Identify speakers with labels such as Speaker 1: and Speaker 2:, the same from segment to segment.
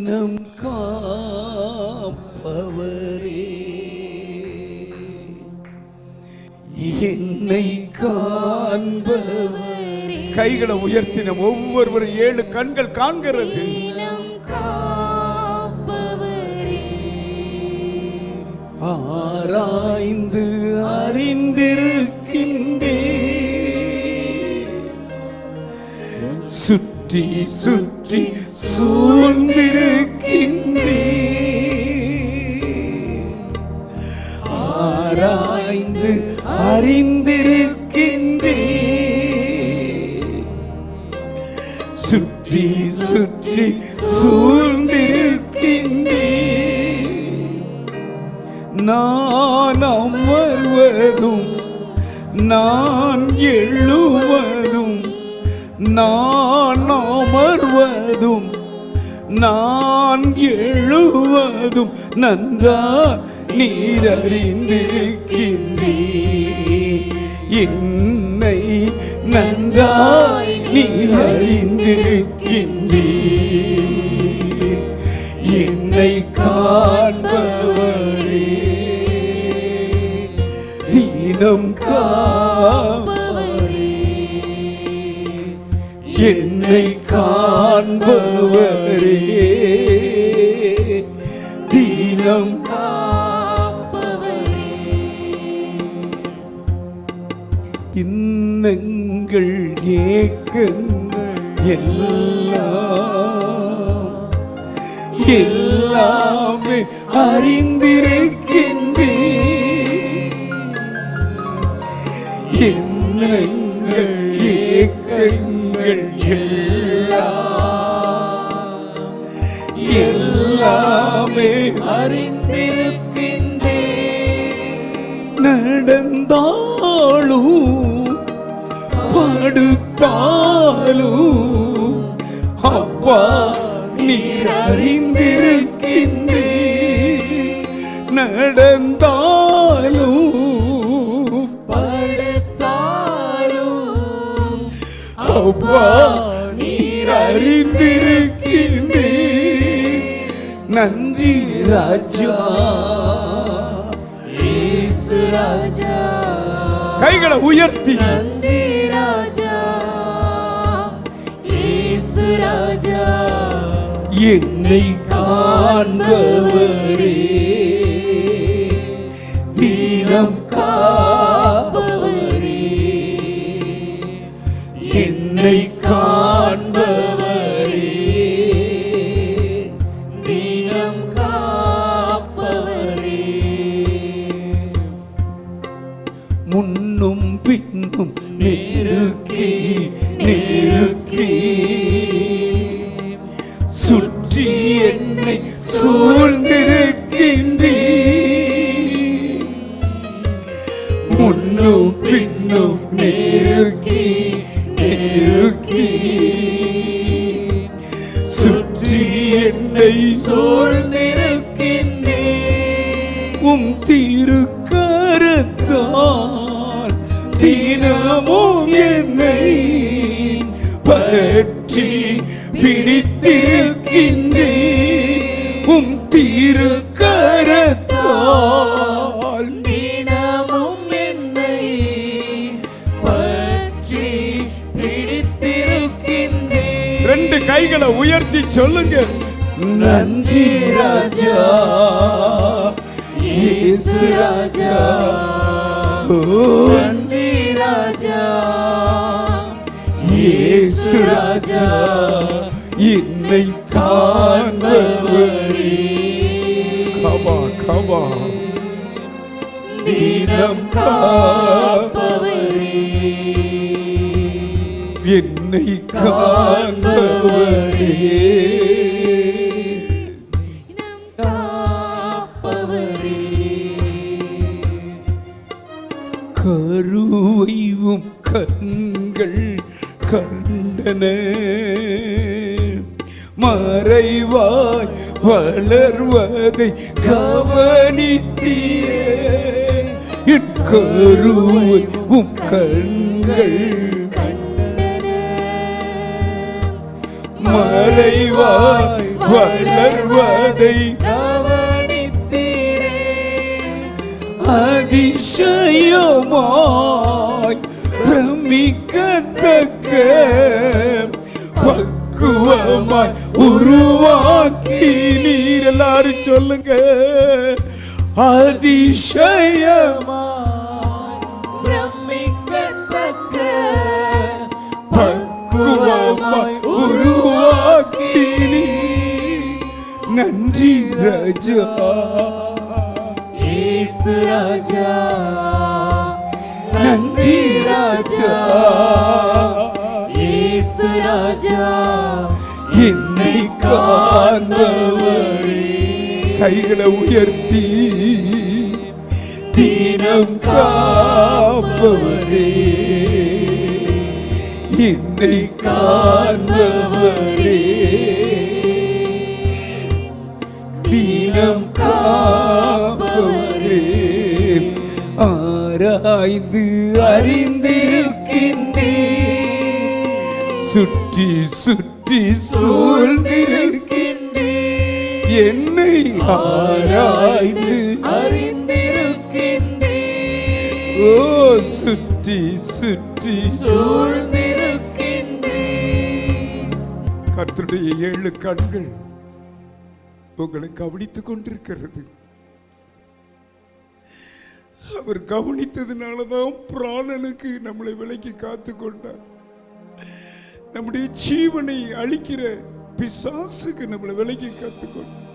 Speaker 1: தீனம் காப்பவரே, என்னை காண்பவரே. கைகளை உயர்த்தின ஒவ்வொருவரும் 7 கண்கள் காண்கிறது. ஆராய்ந்து அறிந்திருக்கின்றே, சுற்றி சுற்றி சூழ்ந்திருக்கின்றே, ஆராய்ந்து அறிந்திருக்கின்றே, சுற்றி சுற்றி சூழ்ந்திருக்கின்றே. நான் அமர்வதும் நான் எழுவதும், நான் அமர்வதும் நான் எழுவதும் நன்றா நீர் அறிந்திருக்கின்றீர். என்னை நன்றாய் நீர் அறிந்திருக்கின்றீர். என்னை காண்பவரே, தீனம் காப்பவரே, என்னை காண்பவரே, தீனம் காப்பவரே. இன்னங்கள் ஏக்கங்கள் எல்லாமே அறிந்திருக்கின்றேன். எண்ணங்கள் ஏக்கங்கள் எல்லாமே அறிந்திருக்கின்றேன். நடந்தாலும் படுத்தாலும் அப்பா நீர் அறிந்திருக்கின்றீர். நடந்தாலும் படுத்தாலும் அப்பா நீர் அறிந்திருக்கின்றீர். நன்றி ராஜா, இயேசு ராஜா. கைகளை உயர்த்தி நன்றி ராஜா, இயேசு ராஜா. என்னை காண்பவரே, தீனம் காப்பவரே, என்னை காண்பவரே, தீனம் காப்பவரே. முன்னும் பின்னும் நெருக்கி நெருக்கி சுற்றி என்னை சூழ்ந்திருக்கின்றீர். முன்னும் பின்னும் நெருக்கி நெருக்கி சுற்றி என்னை சூழ்ந்திருக்கின்றீர். உம் திருக்கரத்தால் தினமும் என்னை பற்றி பிடித்திருக்கின்றீர். உம் திருக்கரத்தால் தினமும் என்னை பற்றி பிடித்திருக்கின்றீர். 2 கைகளை உயர்த்தி சொல்லுங்க. நன்றி ராஜா, இயேசு ராஜா. நன்றி ராஜா, இயேசு ராஜா. என்னை காண்பவரே, கபா கபா, தீனம் காப்பவரே, என்னை காண்பவரே, காப்பவரே. கருவையும் கண்கள் கண்டன, மறைவாய் வளர்வதை கவனித்தீரே. என் கருவை உம் கண்கள் மறைவாய் வளர்வதை
Speaker 2: கவனித்தீரே.
Speaker 1: அதிசயமாய் பிரமிக்கத்தக்க பக்குவமாய் உருவாக்கி நீர். எல்லாரும் சொல்லுங்க, அதிசயமாய்
Speaker 2: பிரமிக்கத்தக்க
Speaker 1: பக்குவமாய் உருவாக்கி நீர். நன்றி ராஜா,
Speaker 2: இயேசு ராஜா,
Speaker 1: நன்றி ராஜா,
Speaker 2: இயேசு ராஜா,
Speaker 1: என்னை காண்பவரே. கைகளை உயர்த்தி தீனம் காப்பவரே, என்னை காண்பவரே, தீனம் காப்பவரே. ஆராய்ந்து அறிந்திருக்கின்றே, சுற்றி சுற்றி சூழ்ந்திருக்கின்றே, என்னை ஆராய்ந்து
Speaker 2: அறிந்திருக்கின்றே,
Speaker 1: ஓ சுற்றி சுற்றி
Speaker 2: சூழ்ந்திருக்கின்றே.
Speaker 1: கர்த்தருடைய 7 கண்கள் உங்களை கவனித்துக் கொண்டிருக்கிறது. அவர் கவனித்ததுனாலதான் பிராணனுக்கு நம்மளை விலைக்கு காத்து கொண்டார். நம்முடைய ஜீவனை அழிக்கிற பிசாசுக்கு நம்மளை விலைக்கு காத்துக்கொண்டார்.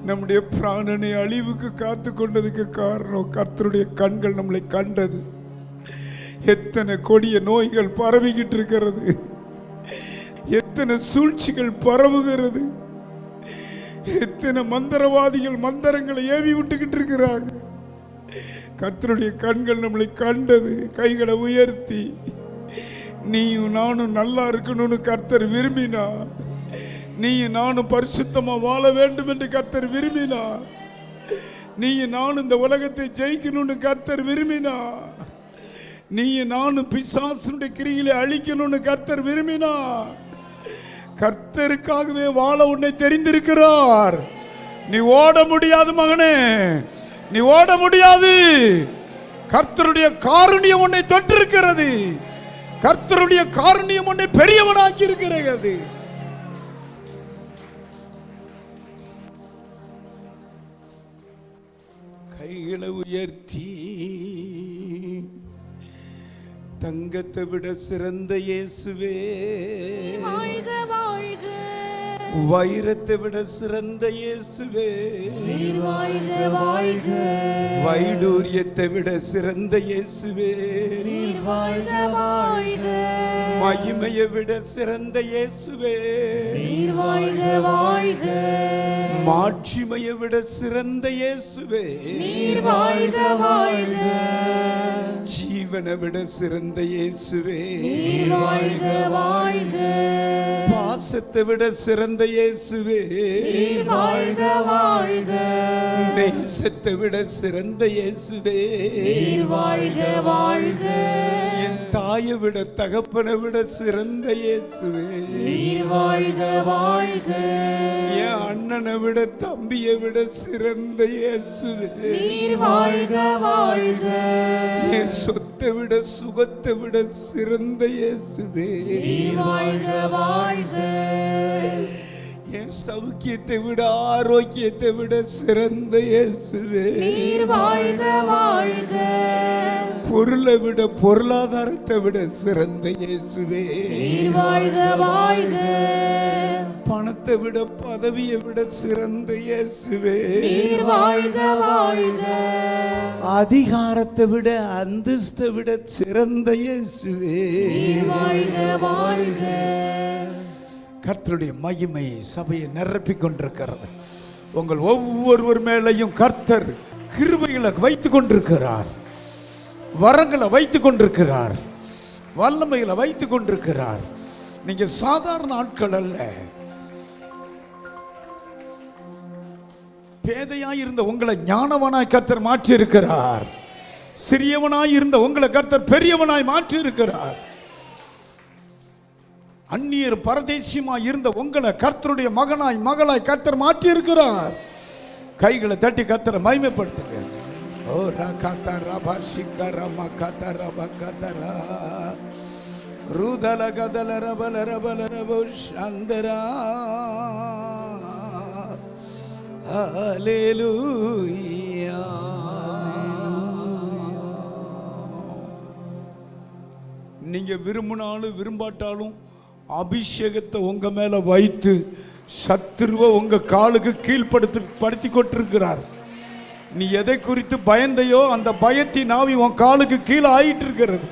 Speaker 1: நம்முடைய பிராணனை அழிவுக்கு காத்து கொண்டதுக்கு காரணம் கர்த்தருடைய கண்கள் நம்மளை கண்டது. எத்தனை கொடிய நோய்கள் பரவிக்கிட்டு இருக்கிறது, எத்தனை சூழ்ச்சிகள் பரவுகிறது, எத்தனை மந்திரவாதிகள் மந்திரங்களை ஏவி விட்டுக்கிட்டு இருக்கிறாங்க. கர்த்தருடைய கண்கள் நம்மளை கண்டது. கைகளை உயர்த்தி நீயும் நானும் நல்லா இருக்கணும்னு கர்த்தர் விரும்பினார். நீயும் நானும் பரிசுத்தமா வாழ வேண்டும் என்று கர்த்தர் விரும்பினார். நீயும் நானும் இந்த உலகத்தை ஜெயிக்கணும்னு கர்த்தர் விரும்பினார். நீயும் நானும் பிசாசுடைய கிரிகளை அழிக்கணும்னு கர்த்தர் விரும்பினார். கர்த்தருக்காகவே வாழ உன்னை தெரிந்திருக்கிறார். நீ ஓட முடியாது மகனே, நீ ஓட முடியாது. கர்த்தருடைய காருண்யம் உன்னை தொட்டிருக்கிறது. கர்த்தருடைய காருண்யம் உன்னை பெரியவனாக்கி இருக்கிறது. கைகளை உயர்த்தி தங்கத்தை விட சிறந்த இயேசுவே,
Speaker 2: வாழ்க வாழ்க,
Speaker 1: வைரத்தை விட சிறந்த இயேசுவே,
Speaker 2: வாழ்க வாழ்க,
Speaker 1: வைடூரியத்தை விட சிறந்த இயேசுவே,
Speaker 2: வாழ்க வாழ்க,
Speaker 1: மகிமையை விட சிறந்த இயேசுவே,
Speaker 2: வாழ்க வாழ்க,
Speaker 1: மாட்சிமையை விட சிறந்த இயேசுவே,
Speaker 2: வாழ்க வாழ்க,
Speaker 1: ஜீவனை விட சிறந்த இயேசுவே,
Speaker 2: வாழ்க வாழ்க,
Speaker 1: பாசத்தை விட சிறந்த இயேசுவே,
Speaker 2: வாழ்க வாழ்க,
Speaker 1: நேசத்தை விட சிறந்த இயேசுவே,
Speaker 2: வாழ்க வாழ்க,
Speaker 1: என் தாயை விட தகப்பனை விட சிறந்த இயேசுவே,
Speaker 2: வாழ்க வாழ்க,
Speaker 1: என் அண்ணனை விட தம்பியை விட சிறந்த இயேசுவே,
Speaker 2: வாழ்க வாழ்க,
Speaker 1: என் சொத்தை விட சுகத்தை விட சிறந்த இயேசுவே,
Speaker 2: வாழ்க வாழ்க,
Speaker 1: என் சௌக்கியத்தை விட ஆரோக்கியத்தை விட சிறந்த இயேசுவே,
Speaker 2: வாழ்க வாழ்க,
Speaker 1: பொருளை விட பொருளாதாரத்தை விட சிறந்த இயேசுவே,
Speaker 2: வாழ்க வாழ்க,
Speaker 1: பணத்தை விட பதவியை விட சிறந்த இயேசுவே,
Speaker 2: வாழ்க வாழ்க,
Speaker 1: அதிகாரத்தை விட அந்தஸ்தை விட சிறந்த இயேசுவே,
Speaker 2: வாழ்க வாழ்க.
Speaker 1: கர்த்தருடைய மகிமை சபையை நிரப்பிக் கொண்டிருக்கிறது. உங்கள் ஒவ்வொருவர் மேலையும் கர்த்தர் கிருபைகளை வைத்துக் கொண்டிருக்கிறார், வரங்களை வைத்துக் கொண்டிருக்கிறார், வல்லமைகளை வைத்துக் கொண்டிருக்கிறார். நீங்க சாதாரண ஆட்கள் அல்ல. பேதையாய் இருந்த உங்களை ஞானவனாய் கர்த்தர் மாற்றி இருக்கிறார். சிறியவனாய் இருந்த உங்களை கர்த்தர் பெரியவனாய் மாற்றி இருக்கிறார். அந்நியர் பரதேசியமா இருந்த உங்களை கர்த்தருடைய மகனாய் மகளாய் கர்த்தர் மாற்றி இருக்கிறார். கைகளை தட்டி கர்த்தரை மகிமைப்படுத்துங்க. ஓ ரகத ரப சிகரம கத ரப கதரா ருதல கதல ரபல ரபல ரப சந்தரா ஹல்லேலூயா. நீங்க விரும்பினாலும் விரும்பாட்டாலும் அபிஷேகத்தை உங்க மேல வைத்து சத்துருவை உங்க காலுக்கு கீழ்படுத்தி கொண்டிருக்கிறார். நீ எதை குறித்து பயந்தையோ அந்த பயத்தின் ஆவி உன் காலுக்கு கீழே ஆயிட்டு இருக்கிறது.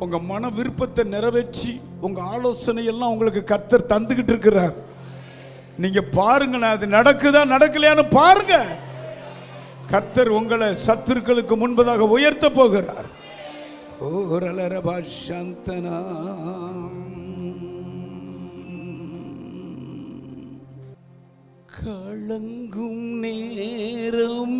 Speaker 1: உங்க மன விருப்பத்தை நிறைவேற்றி உங்க ஆலோசனை எல்லாம் உங்களுக்கு கர்த்தர் தந்துகிட்டு இருக்கிறார். நீங்க பாருங்க, அது நடக்குதா நடக்கலையான்னு பாருங்க. கர்த்தர் உங்களை சத்துருக்களுக்கு முன்பதாக உயர்த்த போகிறார். கலங்கும் நேரம்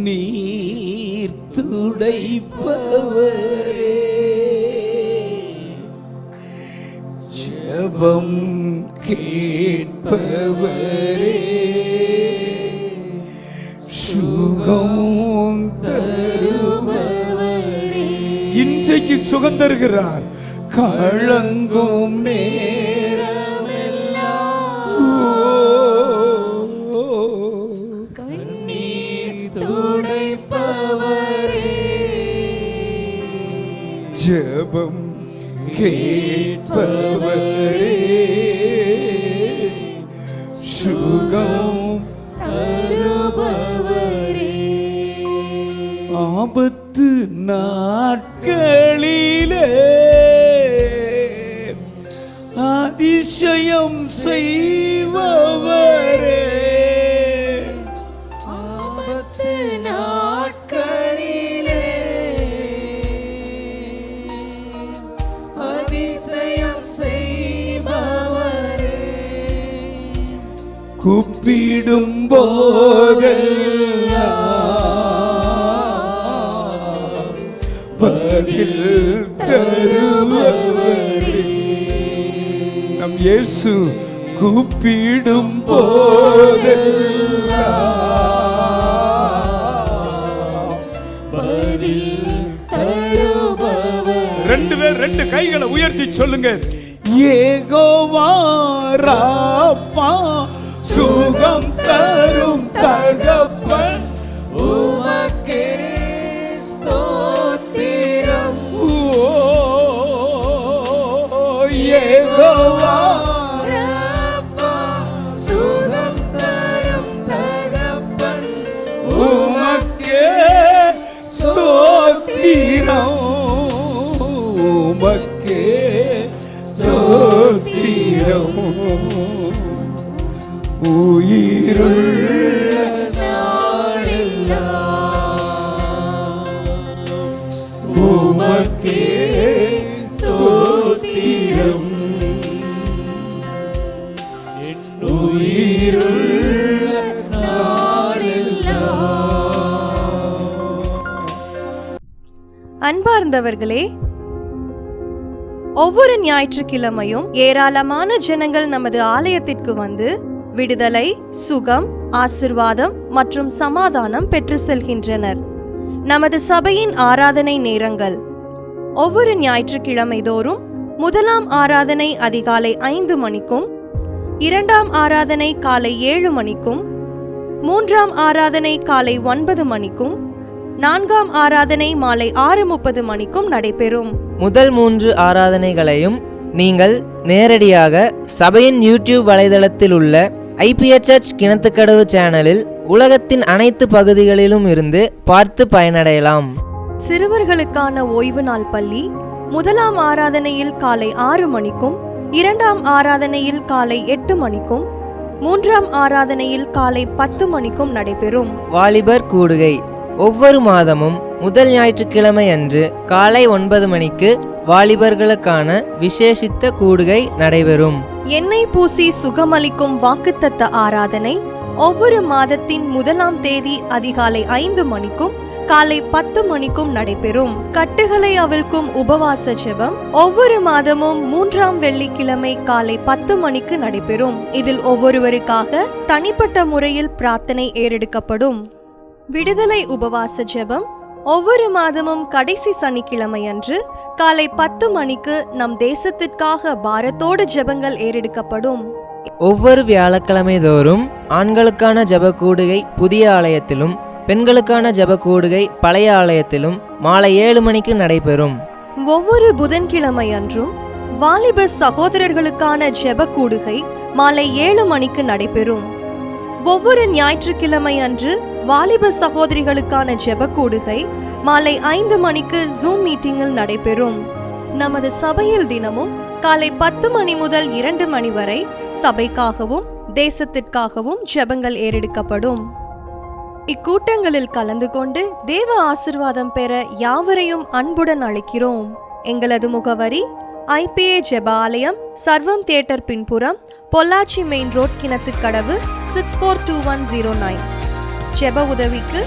Speaker 1: நீர் துடைப்பவரே, ஜெபம் கேட்பவரே, சுகம் தருபவரே. இன்றைக்கு சுகம் தருகிறார். கலங்கும்
Speaker 2: கண்ணீர் துடைப்பவரே,
Speaker 1: ஜெபம் கேட்பவரே, சுகம்
Speaker 2: தருபவரே.
Speaker 1: ஆபத்து நாட்களிலே அதிசயம் செய்பவரே,
Speaker 2: ஆபத்து நாட்களிலே அதிசயம் செய்பவரே,
Speaker 1: கூப்பிடும் போதெல்லாம் பதில் தருபவரே. நம் இயேசு கூப்பிடும் போதெல்லாம்
Speaker 2: பதில் தருபவரே.
Speaker 1: ரெண்டு பேர் ரெண்டு கைகளை உயர்த்தி சொல்லுங்க. யெகோவா ராப்பா, சுகம் தரும் தகப்பன்,
Speaker 2: உமக்கே ஸ்தோத்திரம்.
Speaker 1: யெகோவா
Speaker 2: ராப்பா, சுகம் தரும் தகப்பன்,
Speaker 1: உமக்கே ஸ்தோத்திரம், உமக்கே ஸ்தோத்திரம். உயிருள்ள உமக்கே ஸ்தோத்திரம், உயிருள்ள
Speaker 3: அன்பார்ந்தவர்களே, ஒவ்வொரு ஞாயிற்றுக்கிழமையும் ஏராளமான ஜனங்கள் நமது ஆலயத்திற்கு வந்து விடுதலை, சுகம், ஆசிர்வாதம் மற்றும் சமாதானம் பெற்று செல்கின்றனர். நமது சபையின் ஆராதனை நேரங்கள்: ஒவ்வொரு ஞாயிற்றுக்கிழமை தோறும் முதலாம் ஆராதனை அதிகாலை 5 மணிக்கும், இரண்டாம் ஆராதனை காலை 7 மணிக்கும், மூன்றாம் ஆராதனை காலை 9 மணிக்கும், நான்காம் ஆராதனை மாலை 6:30 மணிக்கும் நடைபெறும்.
Speaker 4: முதல் 3 ஆராதனைகளையும் நீங்கள் நேரடியாக சபையின் யூடியூப் வலைதளத்தில் உள்ள ஐபிஎச் சர்ச் கிணத்துக்கடவு சேனலில் உலகத்தின் அனைத்து பகுதிகளிலும் இருந்து பார்த்து பயனடையலாம்.
Speaker 3: சிறுவர்களுக்கான ஓய்வு நாள் பள்ளி முதலாம் ஆராதனையில் காலை 6 மணிக்கும், இரண்டாம் ஆராதனையில் காலை 8 மணிக்கும், மூன்றாம் ஆராதனையில் காலை 10 மணிக்கும் நடைபெறும்.
Speaker 4: வாலிபர் கூடுகை ஒவ்வொரு மாதமும் முதல் ஞாயிற்றுக்கிழமை அன்று காலை 9 மணிக்கு வாலிபர்களுக்கான விசேஷித்த கூடுகை நடைபெறும்.
Speaker 3: எண்ணெய் பூசி சுகமளிக்கும் வாக்குத்தத்த ஆராதனை ஒவ்வொரு மாதத்தின் 1ஆம் தேதி அதிகாலை 5 மணிக்கும் காலை 10 மணிக்கும் நடைபெறும். கட்டுகளை அவிழ்க்கும் உபவாச ஜெபம் ஒவ்வொரு மாதமும் 3ஆம் வெள்ளிக்கிழமை காலை 10 மணிக்கு நடைபெறும். இதில் ஒவ்வொருவருக்காக தனிப்பட்ட முறையில் பிரார்த்தனை ஏறெடுக்கப்படும். விடுதலை உபவாச ஜெபம் ஒவ்வொரு மாதமும் கடைசி சனிக்கிழமை அன்று காலை 10 மணிக்கு நம் தேசத்திற்காக பாரத்தோடு ஜெபங்கள் ஏறெடுக்கப்படும்.
Speaker 4: ஒவ்வொரு வியாழக்கிழமை தோறும் ஆண்களுக்கான ஜெபக்கூடுகை புதிய ஆலயத்திலும் பெண்களுக்கான ஜெபக்கூடுகை பழைய ஆலயத்திலும் மாலை 7 மணிக்கு நடைபெறும்.
Speaker 3: ஒவ்வொரு புதன்கிழமை அன்றும் வாலிப சகோதரர்களுக்கான ஜெபக்கூடுகை மாலை 7 மணிக்கு நடைபெறும். ஒவ்வொரு ஞாயிற்றுக்கிழமை அன்று வாலிப சகோதரிகளுக்கான ஜெபக்கூடுகை மாலை 5 மணிக்கு ஜூம் மீட்டிங்கில் நடைபெறும். நமது சபையில் தினமும் காலை 10 மணி முதல் 2 மணி வரை சபைக்காகவும் தேசத்திற்காகவும் ஜெபங்கள் ஏறெடுக்கப்படும். இக்கூட்டங்களில் கலந்து கொண்டு தேவ ஆசீர்வாதம் பெற யாவரையும் அன்புடன் அழைக்கிறோம். எங்களது முகவரி IPA ஜெப ஆலயம், சர்வம் தியேட்டர் பின்புறம், பொள்ளாச்சி மெயின் ரோட், கிணத்துக்கடவு 642109. ஜெப உதவிக்கு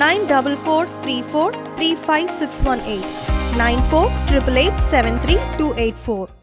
Speaker 3: 9443435618 9488873284.